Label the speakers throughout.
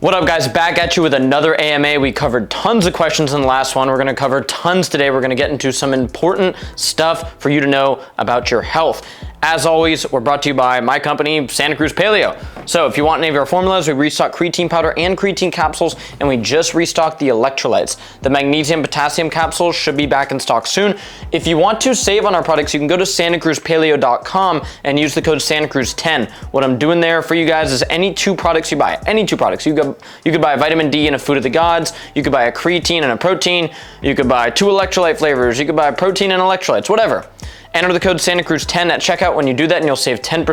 Speaker 1: What up guys, back at you with another AMA. We covered tons of questions in the last one. We're gonna cover tons today. We're gonna get into some important stuff for you to know about your health. As always, we're brought to you by my company, Santa Cruz Paleo. So if you want any of our formulas, we restock creatine powder and creatine capsules, and we just restocked the electrolytes. The magnesium potassium capsules should be back in stock soon. If you want to save on our products, you can go to santacruzpaleo.com and use the code SantaCruz10. What I'm doing there for you guys is any two products you buy, any two products. You could buy a vitamin D and a food of the gods, you could buy a creatine and a protein, you could buy 2 electrolyte flavors, you could buy protein and electrolytes, whatever. Enter the code SantaCruz10 at checkout when you do that and you'll save 10%.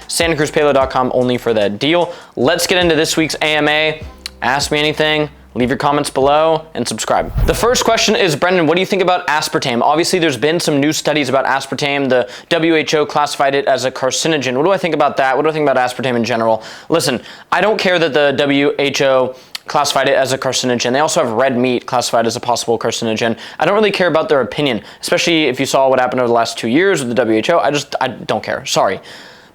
Speaker 1: santacruzpaleo.com only for that deal. Let's get into this week's AMA. Ask me anything, leave your comments below, and subscribe. The first question is, Brendan, what do you think about aspartame? Obviously, there's been some new studies about aspartame. The WHO classified it as a carcinogen. What do I think about that? What do I think about aspartame in general? Listen, I don't care that the WHO classified it as a carcinogen. They also have red meat classified as a possible carcinogen. I don't really care about their opinion, especially if you saw what happened over the last 2 years with the WHO. I don't care, sorry.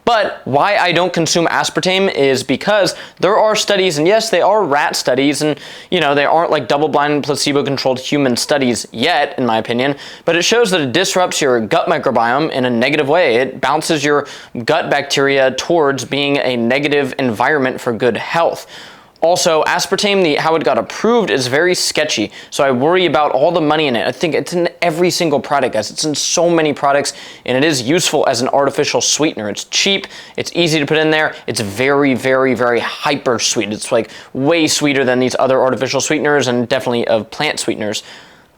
Speaker 1: But why I don't consume aspartame is because there are studies, and yes, they are rat studies, and you know, they aren't like double-blind placebo-controlled human studies yet, in my opinion, but it shows that it disrupts your gut microbiome in a negative way. It bounces your gut bacteria towards being a negative environment for good health. Also, aspartame, how it got approved is very sketchy, so I worry about all the money in it. I think it's in every single product, guys. It's in so many products, and it is useful as an artificial sweetener. It's cheap, it's easy to put in there, it's very, very, very hyper sweet. It's like way sweeter than these other artificial sweeteners and definitely of plant sweeteners.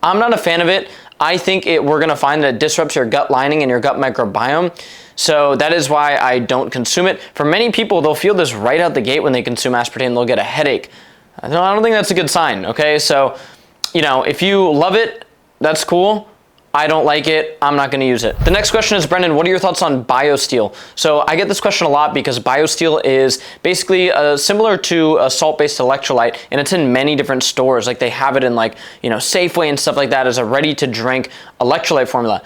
Speaker 1: I'm not a fan of it. I think we're gonna find that it disrupts your gut lining and your gut microbiome. So that is why I don't consume it. For many people, they'll feel this right out the gate when they consume aspartame. They'll get a headache. I don't think that's a good sign, okay? So, you know, if you love it, that's cool. I don't like it, I'm not gonna use it. The next question is, Brendan, what are your thoughts on BioSteel? So I get this question a lot because BioSteel is basically similar to a salt-based electrolyte, and it's in many different stores. Like they have it in like, you know, Safeway and stuff like that as a ready-to-drink electrolyte formula.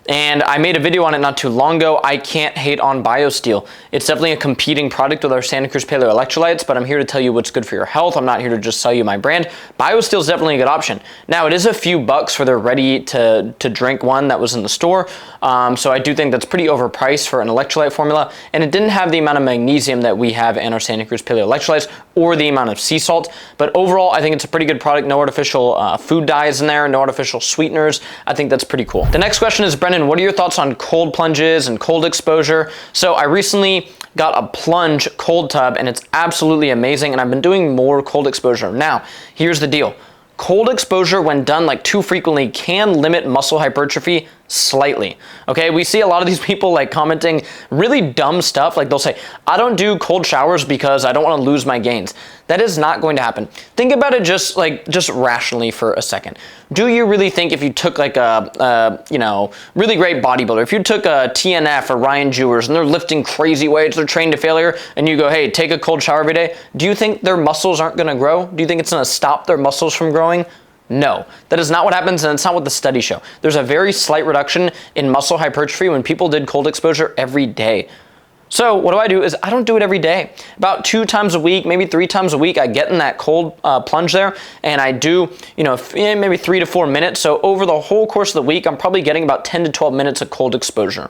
Speaker 1: And I made a video on it not too long ago. I can't hate on BioSteel. It's definitely a competing product with our Santa Cruz Paleo electrolytes, but I'm here to tell you what's good for your health. I'm not here to just sell you my brand. BioSteel is definitely a good option. Now, it is a few bucks for their ready-to-drink one that was in the store, so I do think that's pretty overpriced for an electrolyte formula, and it didn't have the amount of magnesium that we have in our Santa Cruz Paleo electrolytes or the amount of sea salt, but overall, I think it's a pretty good product. No artificial food dyes in there, no artificial sweeteners. I think that's pretty cool. The next question is, Brendan, what are your thoughts on cold plunges and cold exposure? So I recently got a plunge cold tub and it's absolutely amazing, and I've been doing more cold exposure. Now, here's the deal. Cold exposure, when done like too frequently, can limit muscle hypertrophy slightly. Okay, we see a lot of these people like commenting really dumb stuff. Like they'll say, I don't do cold showers because I don't want to lose my gains. That is not going to happen. Think about it just rationally for a second. Do you really think if you took like a you know, really great bodybuilder, if you took a TNF or Ryan Jewers and they're lifting crazy weights, they're trained to failure, and you go, hey, take a cold shower every day, do you think their muscles aren't going to grow? Do you think it's going to stop their muscles from growing? No, that is not what happens, and it's not what the studies show. There's a very slight reduction in muscle hypertrophy when people did cold exposure every day. So what I do is I don't do it every day. About 2 times a week, maybe 3 times a week, I get in that cold plunge there, and I do, you know, maybe 3 to 4 minutes. So over the whole course of the week, I'm probably getting about 10 to 12 minutes of cold exposure.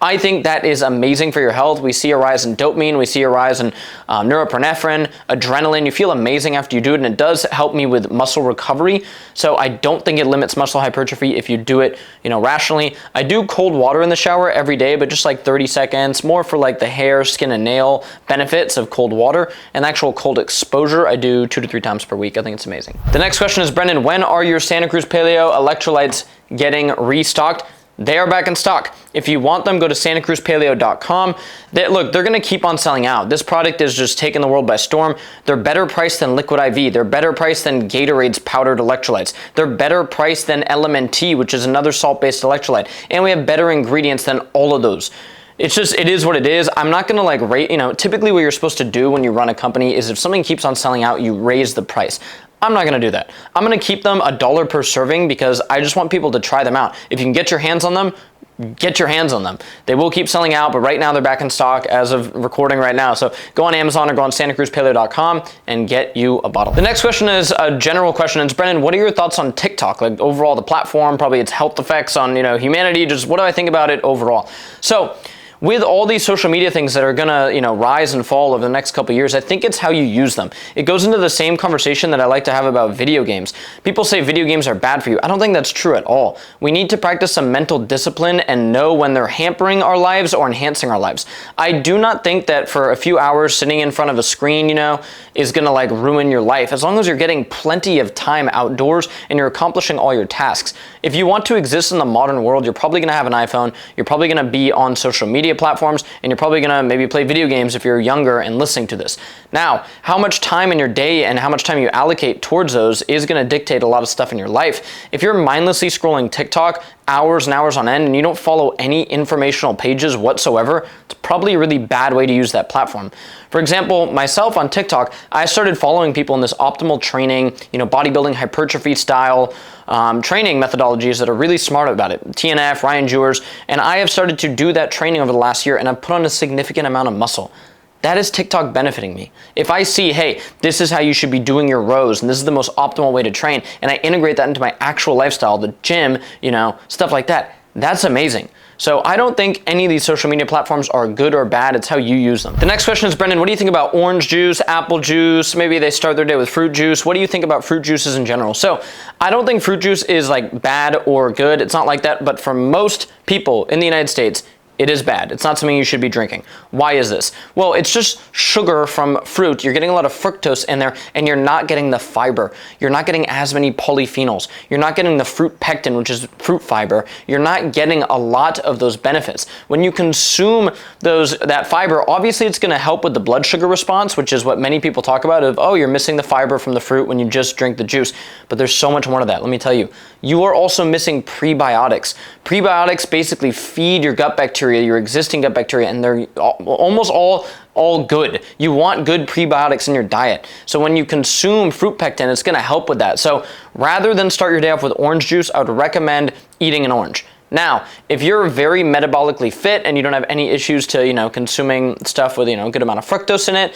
Speaker 1: I think that is amazing for your health. We see a rise in dopamine, we see a rise in norepinephrine, adrenaline. You feel amazing after you do it, and it does help me with muscle recovery. So I don't think it limits muscle hypertrophy if you do it, you know, rationally. I do cold water in the shower every day, but just like 30 seconds, more for like the hair, skin, and nail benefits of cold water. And actual cold exposure, I do 2 to 3 times per week. I think it's amazing. The next question is, Brendan, when are your Santa Cruz Paleo electrolytes getting restocked? They are back in stock. If you want them, go to santacruzpaleo.com. Look, they're gonna keep on selling out. This product is just taking the world by storm. They're better priced than Liquid IV. They're better priced than Gatorade's powdered electrolytes. They're better priced than LMNT, which is another salt-based electrolyte. And we have better ingredients than all of those. It's just, it is what it is. I'm not gonna like rate, you know, typically what you're supposed to do when you run a company is if something keeps on selling out, you raise the price. I'm not gonna do that. I'm gonna keep them $1 per serving because I just want people to try them out. If you can get your hands on them, get your hands on them. They will keep selling out, but right now they're back in stock as of recording right now. So go on Amazon or go on santacruzpaleo.com and get you a bottle. The next question is a general question. It's Brendan, what are your thoughts on TikTok? Like overall the platform, probably its health effects on, humanity, just what do I think about it overall? So with all these social media things that are gonna, rise and fall over the next couple of years, I think it's how you use them. It goes into the same conversation that I like to have about video games. People say video games are bad for you. I don't think that's true at all. We need to practice some mental discipline and know when they're hampering our lives or enhancing our lives. I do not think that for a few hours sitting in front of a screen, is gonna like ruin your life. As long as you're getting plenty of time outdoors and you're accomplishing all your tasks. If you want to exist in the modern world, you're probably gonna have an iPhone, you're probably gonna be on social media platforms, and you're probably gonna maybe play video games if you're younger and listening to this. Now, how much time in your day and how much time you allocate towards those is gonna dictate a lot of stuff in your life. If you're mindlessly scrolling TikTok hours and hours on end and you don't follow any informational pages whatsoever, it's probably a really bad way to use that platform. For example, myself on TikTok, I started following people in this optimal training, bodybuilding hypertrophy style training methodologies that are really smart about it. TNF, Ryan Jewers, and I have started to do that training over the last year and I've put on a significant amount of muscle. That is TikTok benefiting me. If I see, hey, this is how you should be doing your rows and this is the most optimal way to train, and I integrate that into my actual lifestyle, the gym, stuff like that, that's amazing. So I don't think any of these social media platforms are good or bad. It's how you use them. The next question is, Brendan, what do you think about orange juice, apple juice? Maybe they start their day with fruit juice. What do you think about fruit juices in general? So I don't think fruit juice is like bad or good. It's not like that. But for most people in the United States, it is bad. It's not something you should be drinking. Why is this? Well, it's just sugar from fruit. You're getting a lot of fructose in there and you're not getting the fiber. You're not getting as many polyphenols. You're not getting the fruit pectin, which is fruit fiber. You're not getting a lot of those benefits. When you consume that fiber, obviously it's gonna help with the blood sugar response, which is what many people talk about of, oh, you're missing the fiber from the fruit when you just drink the juice. But there's so much more to that. Let me tell you. You are also missing prebiotics. Prebiotics basically feed your gut bacteria, your existing gut bacteria, and they're almost all good. You want good prebiotics in your diet. So when you consume fruit pectin, it's gonna help with that. So rather than start your day off with orange juice, I would recommend eating an orange. Now, if you're very metabolically fit and you don't have any issues to, consuming stuff with, a good amount of fructose in it,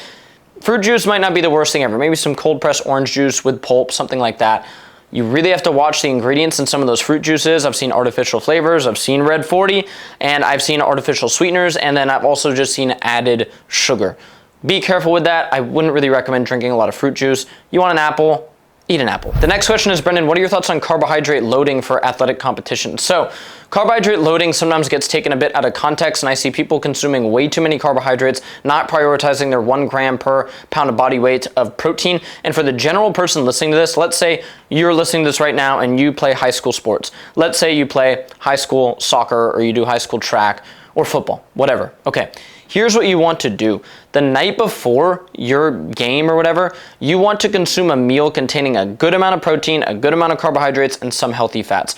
Speaker 1: fruit juice might not be the worst thing ever. Maybe some cold pressed orange juice with pulp, something like that. You really have to watch the ingredients in some of those fruit juices. I've seen artificial flavors, I've seen red 40, and I've seen artificial sweeteners, and then I've also just seen added sugar. Be careful with that. I wouldn't really recommend drinking a lot of fruit juice. You want an apple? Eat an apple. The next question is, Brendan, what are your thoughts on carbohydrate loading for athletic competition? So carbohydrate loading sometimes gets taken a bit out of context, and I see people consuming way too many carbohydrates, not prioritizing their 1 gram per pound of body weight of protein. And for the general person listening to this, let's say you're listening to this right now and you play high school sports. Let's say you play high school soccer or you do high school track or football, whatever. Okay. Here's what you want to do. The night before your game or whatever, you want to consume a meal containing a good amount of protein, a good amount of carbohydrates, and some healthy fats.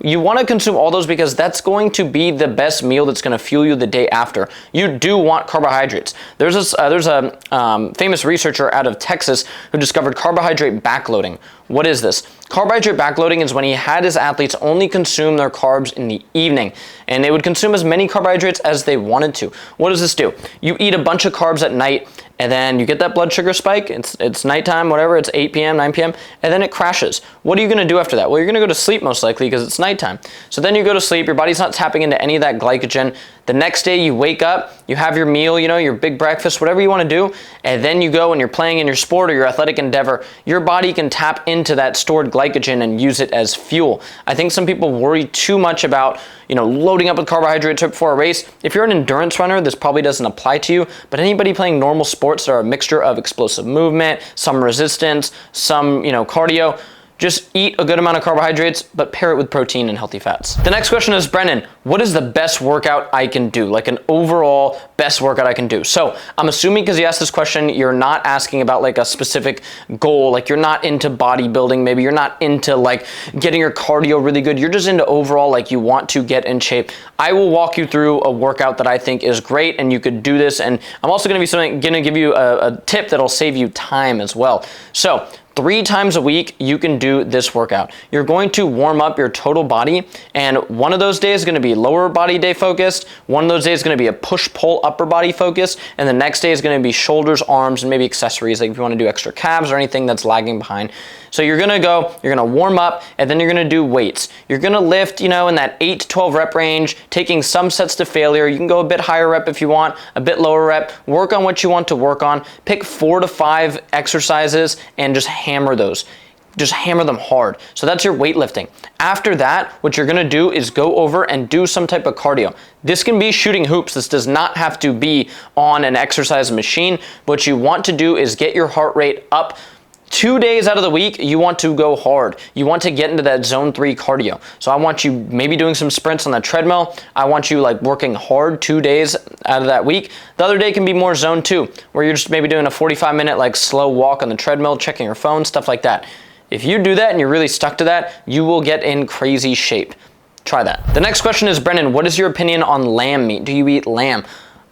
Speaker 1: You want to consume all those because that's going to be the best meal that's going to fuel you the day after. You do want carbohydrates. There's a famous researcher out of Texas who discovered carbohydrate backloading. What is this? Carbohydrate backloading is when he had his athletes only consume their carbs in the evening, and they would consume as many carbohydrates as they wanted to. What does this do? You eat a bunch of carbs at night, and then you get that blood sugar spike. It's nighttime, whatever, it's 8 p.m., 9 p.m., and then it crashes. What are you gonna do after that? Well, you're gonna go to sleep most likely because it's nighttime. So then you go to sleep, your body's not tapping into any of that glycogen. The next day you wake up, you have your meal, your big breakfast, whatever you wanna do, and then you go and you're playing in your sport or your athletic endeavor, your body can tap into that stored glycogen and use it as fuel. I think some people worry too much about, loading up with carbohydrates right before a race. If you're an endurance runner, this probably doesn't apply to you, but anybody playing normal sports that are a mixture of explosive movement, some resistance, some, cardio, just eat a good amount of carbohydrates, but pair it with protein and healthy fats. The next question is, Brendan, what is the best workout I can do? Like an overall best workout I can do. So I'm assuming because you asked this question, you're not asking about like a specific goal. Like you're not into bodybuilding. Maybe you're not into like getting your cardio really good. You're just into overall, like you want to get in shape. I will walk you through a workout that I think is great and you could do this. And I'm also gonna give you a tip that'll save you time as well. So 3 times a week, you can do this workout. You're going to warm up your total body, and one of those days is going to be lower body day focused, one of those days is going to be a push-pull upper body focused, and the next day is going to be shoulders, arms, and maybe accessories, like if you want to do extra calves or anything that's lagging behind. So you're going to warm up, and then you're going to do weights. You're going to lift, in that 8 to 12 rep range, taking some sets to failure. You can go a bit higher rep if you want, a bit lower rep. Work on what you want to work on. Pick 4 to 5 exercises and just hammer those. Just hammer them hard. So that's your weightlifting. After that, what you're gonna do is go over and do some type of cardio. This can be shooting hoops. This does not have to be on an exercise machine. What you want to do is get your heart rate up. 2 days out of the week, you want to go hard. You want to get into that zone 3 cardio. So I want you maybe doing some sprints on the treadmill. I want you like working hard 2 days out of that week. The other day can be more zone 2, where you're just maybe doing a 45-minute like slow walk on the treadmill, checking your phone, stuff like that. If you do that and you're really stuck to that, you will get in crazy shape. Try that. The next question is, Brendan, what is your opinion on lamb meat? Do you eat lamb?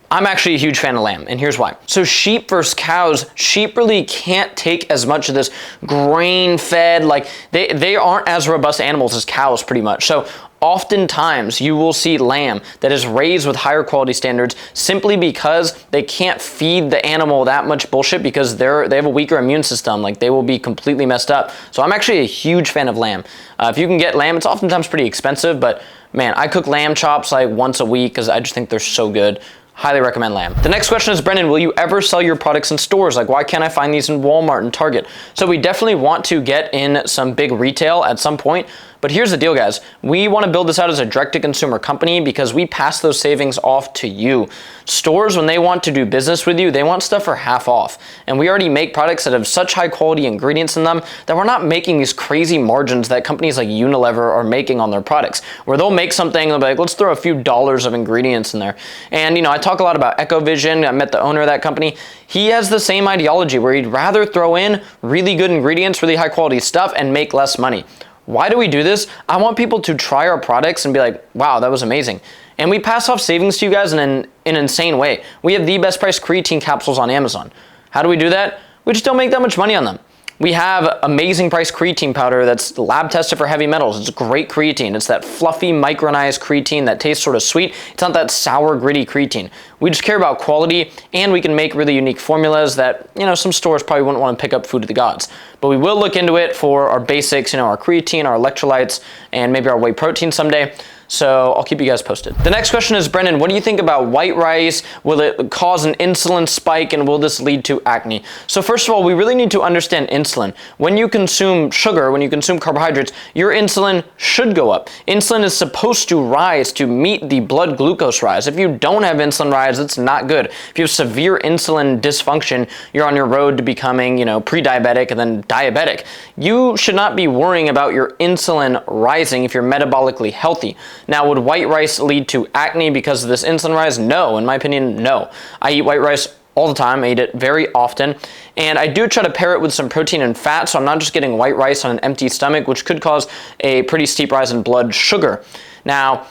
Speaker 1: I'm actually a huge fan of lamb, and here's why. So sheep versus cows, sheep really can't take as much of this grain-fed, like they aren't as robust animals as cows pretty much. So oftentimes you will see lamb that is raised with higher quality standards simply because they can't feed the animal that much bullshit because they have a weaker immune system. Like they will be completely messed up. So I'm actually a huge fan of lamb. If you can get lamb, it's oftentimes pretty expensive, but man, I cook lamb chops like once a week because I just think they're so good. Highly recommend lamb. The next question is, Brendan, will you ever sell your products in stores? Like, why can't I find these in Walmart and Target? So we definitely want to get in some big retail at some point. But here's the deal, guys. We want to build this out as a direct-to-consumer company because we pass those savings off to you. Stores, when they want to do business with you, they want stuff for half off. And we already make products that have such high-quality ingredients in them that we're not making these crazy margins that companies like Unilever are making on their products, where they'll make something, they'll be like, let's throw a few dollars of ingredients in there. And, I talk a lot about EcoVision. I met the owner of that company. He has the same ideology where he'd rather throw in really good ingredients, really high-quality stuff, and make less money. Why do we do this? I want people to try our products and be like, wow, that was amazing. And we pass off savings to you guys in an insane way. We have the best priced creatine capsules on Amazon. How do we do that? We just don't make that much money on them. We have amazing priced creatine powder that's lab tested for heavy metals. It's great creatine. It's that fluffy micronized creatine that tastes sort of sweet. It's not that sour, gritty creatine. We just care about quality, and we can make really unique formulas that, some stores probably wouldn't want to pick up food of the gods. But we will look into it for our basics, our creatine, our electrolytes, and maybe our whey protein someday. So I'll keep you guys posted. The next question is, Brendan, what do you think about white rice? Will it cause an insulin spike, and will this lead to acne? So first of all, we really need to understand insulin. When you consume sugar, when you consume carbohydrates, your insulin should go up. Insulin is supposed to rise to meet the blood glucose rise. If you don't have insulin rise, it's not good. If you have severe insulin dysfunction, you're on your road to becoming, pre-diabetic and then diabetic. You should not be worrying about your insulin rising if you're metabolically healthy. Now, would white rice lead to acne because of this insulin rise? No, in my opinion, no. I eat white rice all the time. I eat it very often. And I do try to pair it with some protein and fat, so I'm not just getting white rice on an empty stomach, which could cause a pretty steep rise in blood sugar. Now,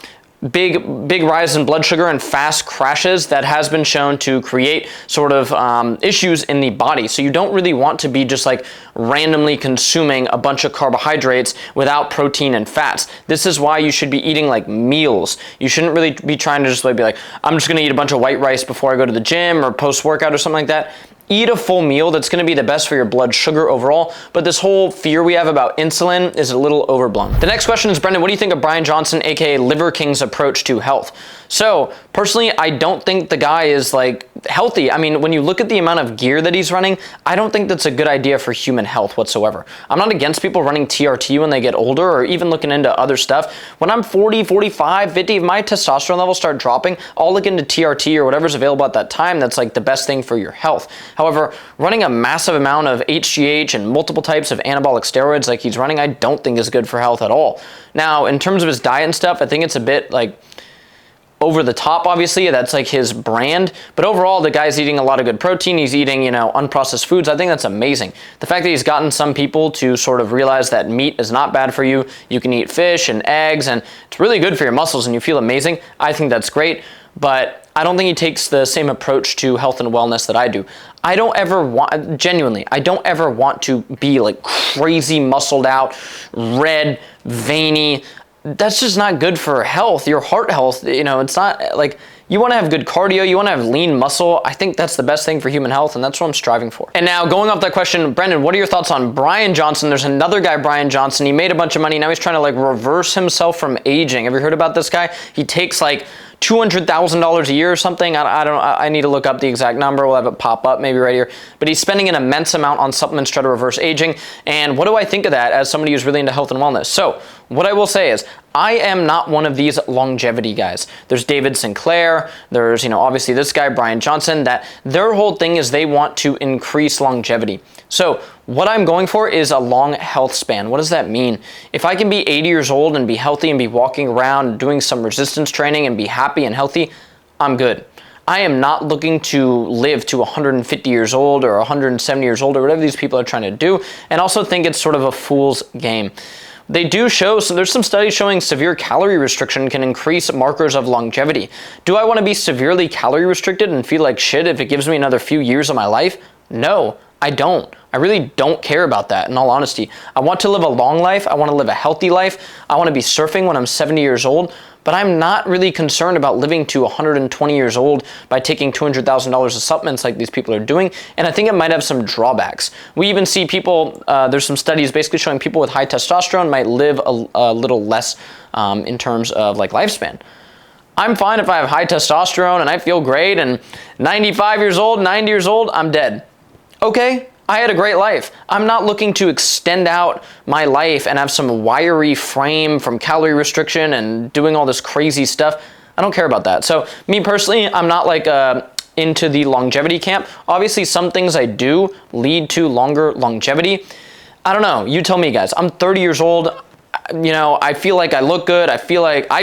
Speaker 1: big rise in blood sugar and fast crashes, that has been shown to create sort of issues in the body. So you don't really want to be just like randomly consuming a bunch of carbohydrates without protein and fats. This is why you should be eating like meals. You shouldn't really be trying to just like be like, I'm just gonna eat a bunch of white rice before I go to the gym or post-workout or something like that. Eat a full meal. That's going to be the best for your blood sugar overall, but this whole fear we have about insulin is a little overblown. The next question is, Brendan, what do you think of Brian Johnson, aka Liver King's approach to health? So personally, I don't think the guy is like healthy. I mean, when you look at the amount of gear that he's running, I don't think that's a good idea for human health whatsoever. I'm not against people running TRT when they get older or even looking into other stuff. When I'm 40, 45, 50, if my testosterone levels start dropping, I'll look into TRT or whatever's available at that time. That's like the best thing for your health. However, running a massive amount of HGH and multiple types of anabolic steroids like he's running, I don't think is good for health at all. Now, in terms of his diet and stuff, I think it's a bit like over the top, obviously. That's like his brand. But overall, the guy's eating a lot of good protein. He's eating, unprocessed foods. I think that's amazing. The fact that he's gotten some people to sort of realize that meat is not bad for you. You can eat fish and eggs, and it's really good for your muscles, and you feel amazing. I think that's great. but I don't think he takes the same approach to health and wellness that I do. I don't ever want, genuinely, I don't ever want to be like crazy muscled out, red, veiny. That's just not good for health, your heart health. You know, it's not like, you want to have good cardio, you want to have lean muscle. I think that's the best thing for human health, and that's what I'm striving for. And now, going off that question, Brendan, what are your thoughts on Brian Johnson? There's another guy, Brian Johnson. He made a bunch of money. Now he's trying to like reverse himself from aging. Have you heard about this guy? He takes like $200,000 a year or something. I need to look up the exact number. We'll have it pop up maybe right here. But he's spending an immense amount on supplements to try to reverse aging. And what do I think of that as somebody who's really into health and wellness? So what I will say is, I am not one of these longevity guys. There's David Sinclair. There's, you know, obviously this guy, Brian Johnson, that their whole thing is they want to increase longevity. So what I'm going for is a long health span. What does that mean? If I can be 80 years old and be healthy and be walking around doing some resistance training and be happy and healthy, I'm good. I am not looking to live to 150 years old or 170 years old or whatever these people are trying to do, and also think it's sort of a fool's game. They do show, so there's some studies showing severe calorie restriction can increase markers of longevity. Do I want to be severely calorie restricted and feel like shit if it gives me another few years of my life? No, I don't. I really don't care about that, in all honesty. I want to live a long life. I want to live a healthy life. I want to be surfing when I'm 70 years old, but I'm not really concerned about living to 120 years old by taking $200,000 of supplements like these people are doing, and I think it might have some drawbacks. We even see people, there's some studies basically showing people with high testosterone might live a little less in terms of like lifespan. I'm fine if I have high testosterone and I feel great and 95 years old, 90 years old, I'm dead. Okay, I had a great life. I'm not looking to extend out my life and have some wiry frame from calorie restriction and doing all this crazy stuff. I don't care about that. So me personally, I'm not like into the longevity camp. Obviously, some things I do lead to longer longevity. I don't know. You tell me, guys. I'm 30 years old. You know, I feel like I look good. I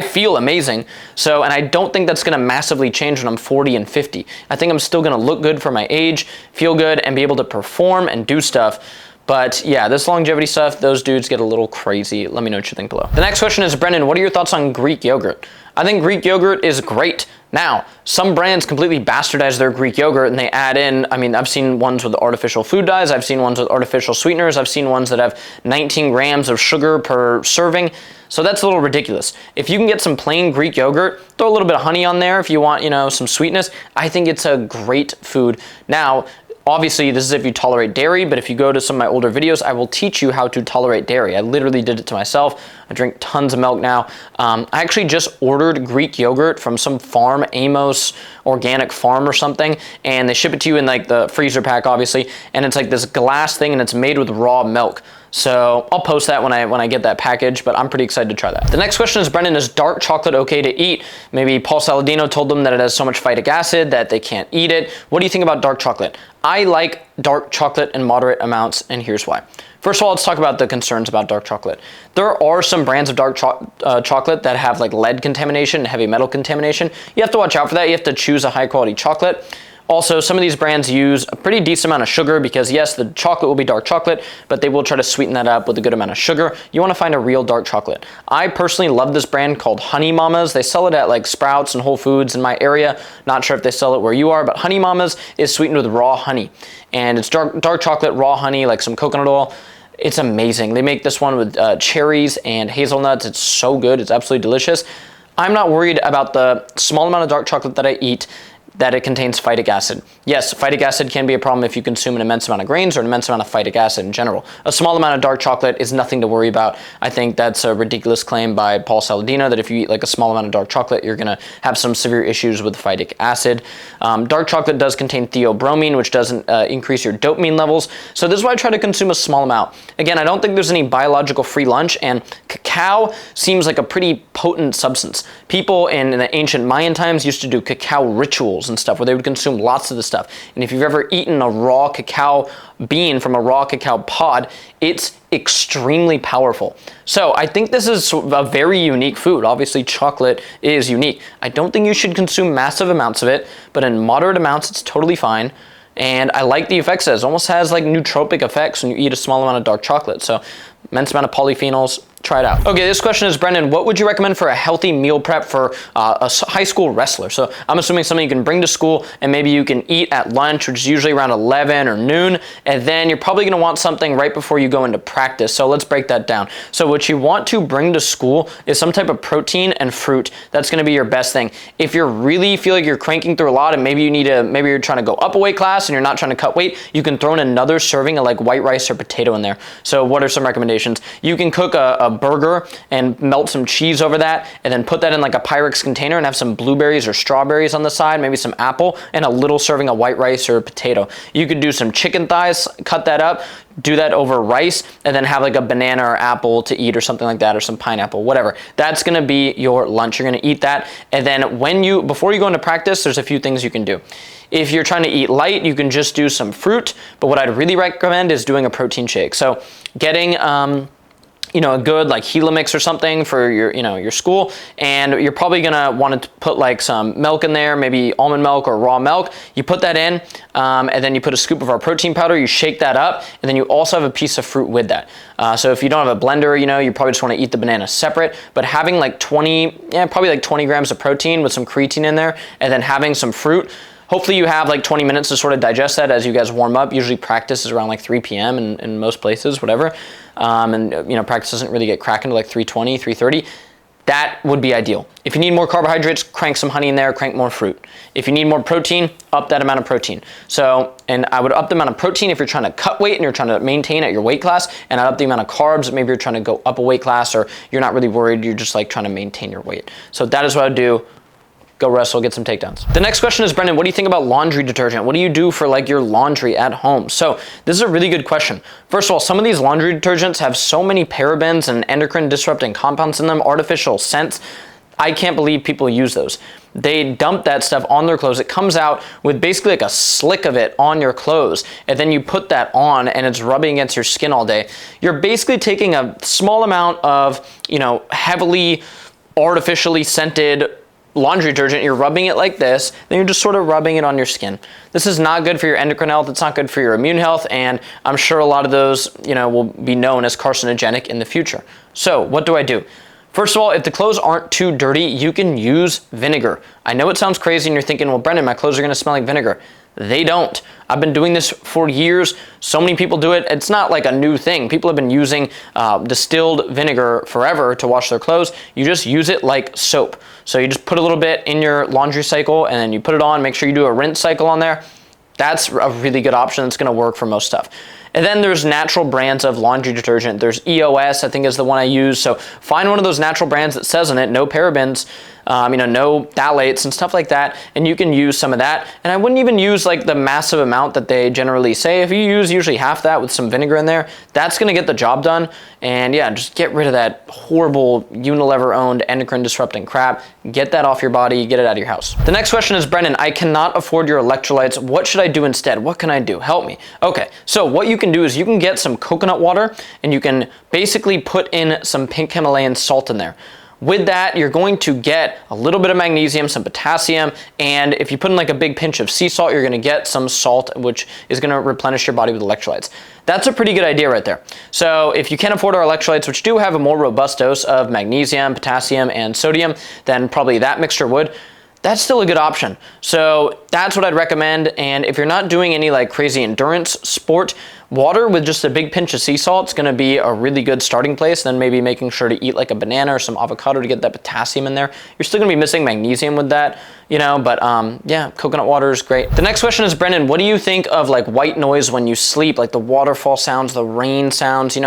Speaker 1: feel amazing. So, and I don't think that's going to massively change when I'm 40 and 50. I think I'm still going to look good for my age, feel good, and be able to perform and do stuff. But yeah, this longevity stuff, those dudes get a little crazy. Let me know what you think below. The next question is, Brendan, what are your thoughts on Greek yogurt? I think Greek yogurt is great. Now, some brands completely bastardize their Greek yogurt and they add in, I mean, I've seen ones with artificial food dyes, I've seen ones with artificial sweeteners, I've seen ones that have 19 grams of sugar per serving. So that's a little ridiculous. If you can get some plain Greek yogurt, throw a little bit of honey on there if you want, you know, some sweetness. I think it's a great food. Now, obviously, this is if you tolerate dairy, but if you go to some of my older videos, I will teach you how to tolerate dairy. I literally did it to myself. I drink tons of milk now. I actually just ordered Greek yogurt from some farm, Amos Organic Farm or something, and they ship it to you in like the freezer pack, obviously, and it's like this glass thing, and it's made with raw milk. So I'll post that when I get that package, but I'm pretty excited to try that. The next question is, Brendan, is dark chocolate okay to eat? Maybe Paul Saladino told them that it has so much phytic acid that they can't eat it. What do you think about dark chocolate? I like dark chocolate in moderate amounts, and here's why. First of all, let's talk about the concerns about dark chocolate. There are some brands of dark chocolate that have like lead contamination and heavy metal contamination. You have to watch out for that. You have to choose a high quality chocolate. Also, some of these brands use a pretty decent amount of sugar because yes, the chocolate will be dark chocolate, but they will try to sweeten that up with a good amount of sugar. You want to find a real dark chocolate. I personally love this brand called Honey Mamas. They sell it at like Sprouts and Whole Foods in my area. Not sure if they sell it where you are, but Honey Mamas is sweetened with raw honey. And it's dark chocolate, raw honey, like some coconut oil. It's amazing. They make this one with cherries and hazelnuts. It's so good. It's absolutely delicious. I'm not worried about the small amount of dark chocolate that I eat that it contains phytic acid. Yes, phytic acid can be a problem if you consume an immense amount of grains or an immense amount of phytic acid in general. A small amount of dark chocolate is nothing to worry about. I think that's a ridiculous claim by Paul Saladino that if you eat like a small amount of dark chocolate, you're gonna have some severe issues with phytic acid. Dark chocolate does contain theobromine, which doesn't increase your dopamine levels. So this is why I try to consume a small amount. Again, I don't think there's any biological free lunch, and cacao seems like a pretty potent substance. People in the ancient Mayan times used to do cacao rituals and stuff where they would consume lots of the stuff. And if you've ever eaten a raw cacao bean from a raw cacao pod, it's extremely powerful. So I think this is a very unique food. Obviously, chocolate is unique. I don't think you should consume massive amounts of it, but in moderate amounts, it's totally fine. And I like the effects it has. It almost has like nootropic effects when you eat a small amount of dark chocolate. So immense amount of polyphenols, try it out. Okay, this question is, Brendan, what would you recommend for a healthy meal prep for a high school wrestler? So I'm assuming something you can bring to school and maybe you can eat at lunch, which is usually around 11 or noon, and then you're probably gonna want something right before you go into practice. So let's break that down. So what you want to bring to school is some type of protein and fruit. That's gonna be your best thing. If you really feel like you're cranking through a lot and maybe you're trying to go up a weight class and you're not trying to cut weight, you can throw in another serving of like white rice or potato in there. So what are some recommendations? You can cook a burger and melt some cheese over that and then put that in like a Pyrex container and have some blueberries or strawberries on the side, maybe some apple, and a little serving of white rice or potato. You could do some chicken thighs, cut that up, do that over rice, and then have like a banana or apple to eat or something like that, or some pineapple, whatever. That's gonna be your lunch. You're gonna eat that, and then before you go into practice, there's a few things you can do. If you're trying to eat light, you can just do some fruit, but what I'd really recommend is doing a protein shake. So getting a good like Gila mix or something for your school, and you're probably gonna want to put like some milk in there, maybe almond milk or raw milk. You put that in, and then you put a scoop of our protein powder, you shake that up, and then you also have a piece of fruit with that. So if you don't have a blender, you probably just want to eat the banana separate, but having like probably like 20 grams of protein with some creatine in there, and then having some fruit. Hopefully you have like 20 minutes to sort of digest that as you guys warm up. Usually practice is around like 3 p.m. in most places, whatever. Practice doesn't really get cracking to like 3:20, 3:30. That would be ideal. If you need more carbohydrates, crank some honey in there, crank more fruit. If you need more protein, up that amount of protein. And I would up the amount of protein if you're trying to cut weight and you're trying to maintain at your weight class, and I'd up the amount of carbs, maybe you're trying to go up a weight class or you're not really worried, you're just like trying to maintain your weight. So that is what I would do. Go wrestle, get some takedowns. The next question is, Brendan, what do you think about laundry detergent? What do you do for like your laundry at home? So this is a really good question. First of all, some of these laundry detergents have so many parabens and endocrine disrupting compounds in them, artificial scents. I can't believe people use those. They dump that stuff on their clothes. It comes out with basically like a slick of it on your clothes, and then you put that on and it's rubbing against your skin all day. You're basically taking a small amount of, heavily artificially scented laundry detergent, you're rubbing it like this, then you're just sort of rubbing it on your skin. This is not good for your endocrine health, it's not good for your immune health, and I'm sure a lot of those, will be known as carcinogenic in the future. So what do I do? First of all, if the clothes aren't too dirty, you can use vinegar. I know it sounds crazy and you're thinking, well, Brendan, my clothes are gonna smell like vinegar. They don't. I've been doing this for years. So many people do it. It's not like a new thing. People have been using distilled vinegar forever to wash their clothes. You just use it like soap. So you just put a little bit in your laundry cycle and then you put it on, make sure you do a rinse cycle on there. That's a really good option. That's gonna work for most stuff. And then there's natural brands of laundry detergent. There's EOS, I think is the one I use. So find one of those natural brands that says on it, no parabens, no phthalates and stuff like that, and you can use some of that. And I wouldn't even use like the massive amount that they generally say. If you use usually half that with some vinegar in there, that's gonna get the job done. And yeah, just get rid of that horrible Unilever-owned endocrine disrupting crap. Get that off your body, get it out of your house. The next question is, Brendan, I cannot afford your electrolytes. What should I do instead? What can I do? Help me. Okay, so what you can do is you can get some coconut water and you can basically put in some pink Himalayan salt in there. With that, you're going to get a little bit of magnesium, some potassium, and if you put in like a big pinch of sea salt, you're gonna get some salt, which is gonna replenish your body with electrolytes. That's a pretty good idea right there. So if you can't afford our electrolytes, which do have a more robust dose of magnesium, potassium, and sodium than probably that mixture would, that's still a good option. So that's what I'd recommend. And if you're not doing any like crazy endurance sport, water with just a big pinch of sea salt is gonna be a really good starting place. Then maybe making sure to eat like a banana or some avocado to get that potassium in there. You're still gonna be missing magnesium with that, but yeah, coconut water is great. The next question is, Brendan, what do you think of like white noise when you sleep, like the waterfall sounds, the rain sounds,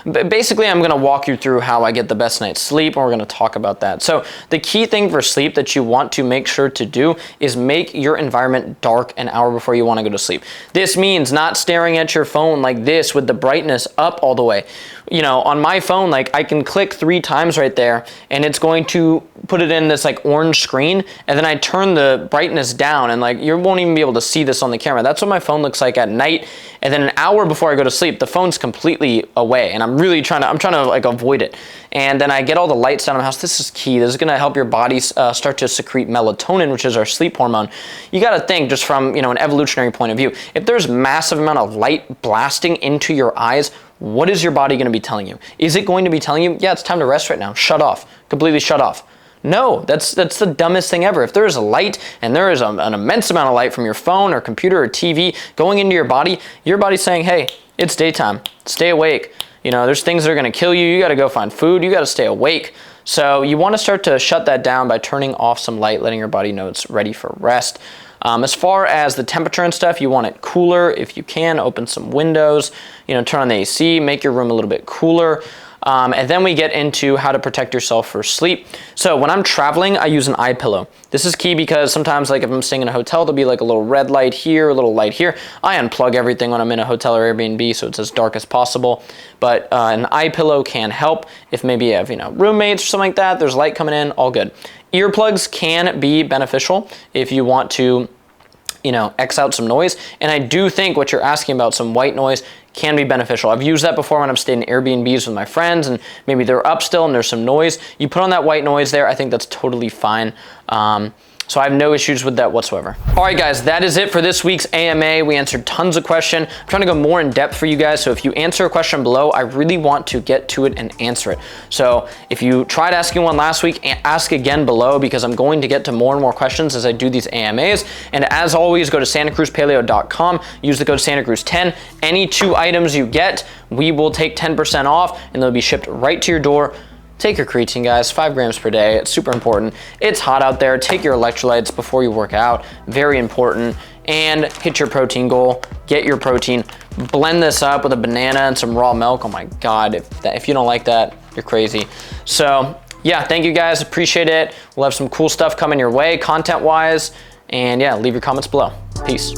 Speaker 1: Basically, I'm gonna walk you through how I get the best night's sleep, and we're gonna talk about that. So the key thing for sleep that you want to make sure to do is make your environment dark an hour before you wanna go to sleep. This means not staring at your phone like this with the brightness up all the way. On my phone, like I can click 3 times right there and it's going to put it in this like orange screen, and then I turn the brightness down and like you won't even be able to see this on the camera. That's what my phone looks like at night. And then an hour before I go to sleep, the phone's completely away, and I'm trying to like avoid it. And then I get all the lights down in the house. This is key. This is gonna help your body start to secrete melatonin, which is our sleep hormone. You gotta think just from an evolutionary point of view, if there's massive amount of light blasting into your eyes, what is your body going to be telling you? Is it going to be telling you, yeah, it's time to rest right now, shut off, completely shut off? No, that's the dumbest thing ever. If there is a light and there is an immense amount of light from your phone or computer or TV going into your body's saying, hey, it's daytime, stay awake. You know, there's things that are going to kill you. You got to go find food. You got to stay awake. So you want to start to shut that down by turning off some light, letting your body know it's ready for rest. As far as the temperature and stuff, you want it cooler. If you can, open some windows, you know, turn on the AC, make your room a little bit cooler. And then we get into how to protect yourself for sleep. So when I'm traveling, I use an eye pillow. This is key because sometimes, like if I'm staying in a hotel, there'll be like a little red light here, a little light here. I unplug everything when I'm in a hotel or Airbnb so it's as dark as possible. But an eye pillow can help if maybe you have, you know, roommates or something like that. There's light coming in, all good. Earplugs can be beneficial if you want to, you know, X out some noise. And I do think what you're asking about, some white noise, can be beneficial. I've used that before when I'm staying in Airbnbs with my friends and maybe they're up still and there's some noise. You put on that white noise there, I think that's totally fine. So I have no issues with that whatsoever. All right, guys, that is it for this week's AMA. We answered tons of questions. I'm trying to go more in depth for you guys. So if you answer a question below, I really want to get to it and answer it. So if you tried asking one last week, ask again below because I'm going to get to more and more questions as I do these AMAs. And as always, go to santacruzpaleo.com, use the code SantaCruz10. Any 2 items you get, we will take 10% off and they'll be shipped right to your door. Take your creatine, guys, 5 grams per day. It's super important. It's hot out there. Take your electrolytes before you work out. Very important. And hit your protein goal. Get your protein. Blend this up with a banana and some raw milk. Oh my God, if you don't like that, you're crazy. So yeah, thank you guys. Appreciate it. We'll have some cool stuff coming your way content-wise. And yeah, leave your comments below. Peace.